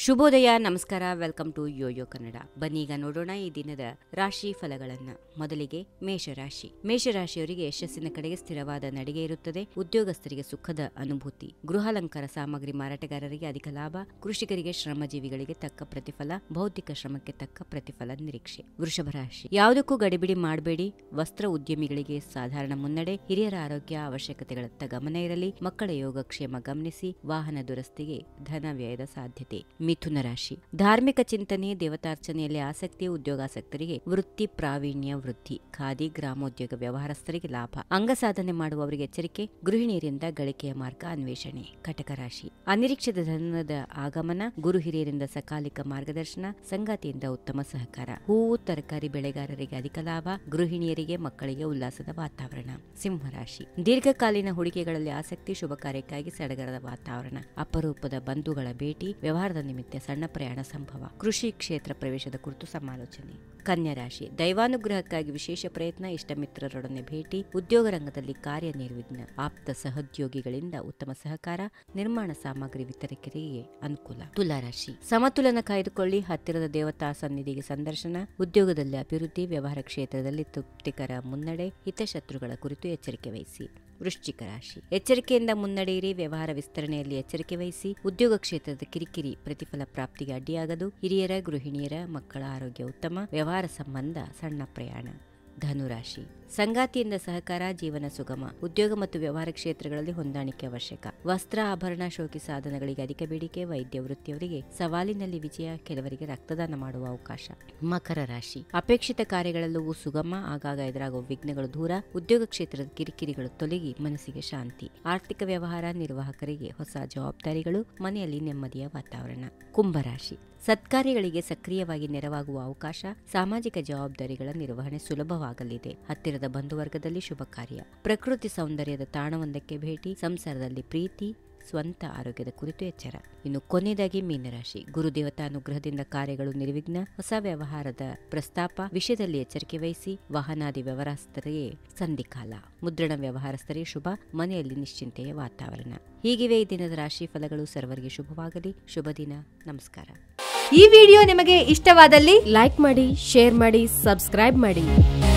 ಶುಭೋದಯ, ನಮಸ್ಕಾರ. Welcome to YoYo Kannada. ಬನ್ನೀಗ ನೋಡೋಣ ಈ ದಿನದ ರಾಶಿ ಫಲಗಳನ್ನ. ಮೊದಲಿಗೆ ಮೇಷರಾಶಿ. ಮೇಷರಾಶಿಯವರಿಗೆ ಯಶಸ್ಸಿನ ಕಡೆಗೆ ಸ್ಥಿರವಾದ ನಡಿಗೆ ಇರುತ್ತದೆ. ಉದ್ಯೋಗಸ್ಥರಿಗೆ ಸುಖದ ಅನುಭೂತಿ. ಗೃಹಾಲಂಕಾರ ಸಾಮಗ್ರಿ ಮಾರಾಟಗಾರರಿಗೆ ಅಧಿಕ ಲಾಭ. ಕೃಷಿಕರಿಗೆ ಶ್ರಮಜೀವಿಗಳಿಗೆ ತಕ್ಕ ಪ್ರತಿಫಲ. ಬೌದ್ಧಿಕ ಶ್ರಮಕ್ಕೆ ತಕ್ಕ ಪ್ರತಿಫಲ ನಿರೀಕ್ಷೆ. ವೃಷಭ ರಾಶಿ. ಯಾವುದಕ್ಕೂ ಗಡಿಬಿಡಿ ಮಾಡಬೇಡಿ. ವಸ್ತ್ರ ಉದ್ಯಮಿಗಳಿಗೆ ಸಾಧಾರಣ ಮುನ್ನಡೆ. ಹಿರಿಯರ ಆರೋಗ್ಯ ಅವಶ್ಯಕತೆಗಳತ್ತ ಗಮನ ಇರಲಿ. ಮಕ್ಕಳ ಯೋಗಕ್ಷೇಮ ಗಮನಿಸಿ. ವಾಹನ ದುರಸ್ತಿಗೆ ಧನ ವ್ಯಯದ ಸಾಧ್ಯತೆ. ಮಿಥುನ ರಾಶಿ. ಧಾರ್ಮಿಕ ಚಿಂತನೆ, ದೇವತಾರ್ಚನೆಯಲ್ಲಿ ಆಸಕ್ತಿ. ಉದ್ಯೋಗಾಸಕ್ತರಿಗೆ ವೃತ್ತಿ ಪ್ರಾವೀಣ್ಯ ವೃದ್ಧಿ. ಖಾದಿ ಗ್ರಾಮೋದ್ಯೋಗ ವ್ಯವಹಾರಸ್ಥರಿಗೆ ಲಾಭ. ಅಂಗ ಸಾಧನೆ ಮಾಡುವವರಿಗೆ ಎಚ್ಚರಿಕೆ. ಗೃಹಿಣಿಯರಿಂದ ಗಳಿಕೆಯ ಮಾರ್ಗ ಅನ್ವೇಷಣೆ. ಕಟಕ ರಾಶಿ. ಅನಿರೀಕ್ಷಿತ ಧನದ ಆಗಮನ. ಗುರು ಹಿರಿಯರಿಂದ ಸಕಾಲಿಕ ಮಾರ್ಗದರ್ಶನ. ಸಂಗಾತಿಯಿಂದ ಉತ್ತಮ ಸಹಕಾರ. ಹೂವು ತರಕಾರಿ ಬೆಳೆಗಾರರಿಗೆ ಅಧಿಕ ಲಾಭ. ಗೃಹಿಣಿಯರಿಗೆ ಮಕ್ಕಳಿಗೆ ಉಲ್ಲಾಸದ ವಾತಾವರಣ. ಸಿಂಹರಾಶಿ. ದೀರ್ಘಕಾಲೀನ ಹೂಡಿಕೆಗಳಲ್ಲಿ ಆಸಕ್ತಿ. ಶುಭ ಕಾರ್ಯಕ್ಕಾಗಿ ಸಡಗರದ ವಾತಾವರಣ. ಅಪರೂಪದ ಬಂಧುಗಳ ಭೇಟಿ. ವ್ಯವಹಾರದ ನಿಮಿತ್ತ ಸಣ್ಣ ಪ್ರಯಾಣ ಸಂಭವ. ಕೃಷಿ ಕ್ಷೇತ್ರ ಪ್ರವೇಶದ ಕುರಿತು ಸಮಾಲೋಚನೆ. ಕನ್ಯಾ ರಾಶಿ. ದೈವಾನುಗ್ರಹಕ್ಕಾಗಿ ವಿಶೇಷ ಪ್ರಯತ್ನ. ಇಷ್ಟ ಮಿತ್ರರೊಡನೆ ಭೇಟಿ. ಉದ್ಯೋಗ ರಂಗದಲ್ಲಿ ಕಾರ್ಯ ನಿರ್ವಿಘ್ನ. ಆಪ್ತ ಸಹೋದ್ಯೋಗಿಗಳಿಂದ ಉತ್ತಮ ಸಹಕಾರ. ನಿರ್ಮಾಣ ಸಾಮಗ್ರಿ ವಿತರಕರಿಗೆ ಅನುಕೂಲ. ತುಲಾರಾಶಿ. ಸಮತೋಲನ ಕಾಯ್ದುಕೊಳ್ಳಿ. ಹತ್ತಿರದ ದೇವತಾ ಸನ್ನಿಧಿಗೆ ಸಂದರ್ಶನ. ಉದ್ಯೋಗದಲ್ಲಿ ಅಭಿವೃದ್ಧಿ. ವ್ಯವಹಾರ ಕ್ಷೇತ್ರದಲ್ಲಿ ತೃಪ್ತಿಕರ ಮುನ್ನಡೆ. ಹಿತಶತ್ರುಗಳ ಕುರಿತು ಎಚ್ಚರಿಕೆ ವಹಿಸಿ. ವೃಶ್ಚಿಕ ರಾಶಿ. ಎಚ್ಚರಿಕೆಯಿಂದ ಮುನ್ನಡೆಯಿರಿ. ವ್ಯವಹಾರ ವಿಸ್ತರಣೆಯಲ್ಲಿ ಎಚ್ಚರಿಕೆ ವಹಿಸಿ. ಉದ್ಯೋಗ ಕ್ಷೇತ್ರದ ಕಿರಿಕಿರಿ ಪ್ರತಿಫಲ ಪ್ರಾಪ್ತಿಗೆ ಅಡ್ಡಿಯಾಗದು. ಹಿರಿಯರ ಗೃಹಿಣಿಯರ ಮಕ್ಕಳ ಆರೋಗ್ಯ ಉತ್ತಮ. ವ್ಯವಹಾರ ಸಂಬಂಧ ಸಣ್ಣ ಪ್ರಯಾಣ. ಧನುರಾಶಿ. ಸಂಗಾತಿಯಿಂದ ಸಹಕಾರ. ಜೀವನ ಸುಗಮ. ಉದ್ಯೋಗ ಮತ್ತು ವ್ಯವಹಾರ ಕ್ಷೇತ್ರಗಳಲ್ಲಿ ಹೊಂದಾಣಿಕೆ ಅವಶ್ಯಕ. ವಸ್ತ್ರ ಆಭರಣ ಶೋಕಿ ಸಾಧನಗಳಿಗೆ ಅಧಿಕ ಬೇಡಿಕೆ. ವೈದ್ಯ ವೃತ್ತಿಯವರಿಗೆ ಸವಾಲಿನಲ್ಲಿ ವಿಜಯ. ಕೆಲವರಿಗೆ ರಕ್ತದಾನ ಮಾಡುವ ಅವಕಾಶ. ಮಕರ ರಾಶಿ. ಅಪೇಕ್ಷಿತ ಕಾರ್ಯಗಳೆಲ್ಲವೂ ಸುಗಮ. ಆಗಾಗ ಎದುರಾಗುವ ವಿಘ್ನಗಳು ದೂರ. ಉದ್ಯೋಗ ಕ್ಷೇತ್ರದ ಕಿರಿಕಿರಿಗಳು ತೊಲಗಿ ಮನಸ್ಸಿಗೆ ಶಾಂತಿ. ಆರ್ಥಿಕ ವ್ಯವಹಾರ ನಿರ್ವಾಹಕರಿಗೆ ಹೊಸ ಜವಾಬ್ದಾರಿಗಳು. ಮನೆಯಲ್ಲಿ ನೆಮ್ಮದಿಯ ವಾತಾವರಣ. ಕುಂಭರಾಶಿ. ಸತ್ಕಾರ್ಯಗಳಿಗೆ ಸಕ್ರಿಯವಾಗಿ ನೆರವಾಗುವ ಅವಕಾಶ. ಸಾಮಾಜಿಕ ಜವಾಬ್ದಾರಿಗಳ ನಿರ್ವಹಣೆ ಸುಲಭವಾಗಲಿದೆ. ಹತ್ತಿರದ ಬಂಧುವರ್ಗದಲ್ಲಿ ಶುಭ ಕಾರ್ಯ. ಪ್ರಕೃತಿ ಸೌಂದರ್ಯದ ತಾಣವೊಂದಕ್ಕೆ ಭೇಟಿ. ಸಂಸಾರದಲ್ಲಿ ಪ್ರೀತಿ. ಸ್ವಂತ ಆರೋಗ್ಯದ ಕುರಿತು ಎಚ್ಚರ. ಇನ್ನು ಕೊನೆಯದಾಗಿ ಮೀನರಾಶಿ. ಗುರುದೇವತಾ ಅನುಗ್ರಹದಿಂದ ಕಾರ್ಯಗಳು ನಿರ್ವಿಘ್ನ. ಹೊಸ ವ್ಯವಹಾರದ ಪ್ರಸ್ತಾಪ. ವಿಷಯದಲ್ಲಿ ಎಚ್ಚರಿಕೆ ವಹಿಸಿ. ವಾಹನಾದಿ ವ್ಯವಹಾರಸ್ಥರಿಗೆ ಸಂಧಿಕಾಲ. ಮುದ್ರಣ ವ್ಯವಹಾರಸ್ಥರಿಗೆ ಶುಭ. ಮನೆಯಲ್ಲಿ ನಿಶ್ಚಿಂತೆಯ ವಾತಾವರಣ. ಹೀಗಿವೆ ಈ ದಿನದ ರಾಶಿ ಫಲಗಳು. ಸರ್ವರಿಗೆ ಶುಭವಾಗಲಿ. ಶುಭ ದಿನ. ನಮಸ್ಕಾರ. ಈ ವಿಡಿಯೋ ನಿಮಗೆ ಇಷ್ಟವಾದಲ್ಲಿ ಲೈಕ್ ಮಾಡಿ, ಶೇರ್ ಮಾಡಿ, ಸಬ್ಸ್ಕ್ರೈಬ್ ಮಾಡಿ.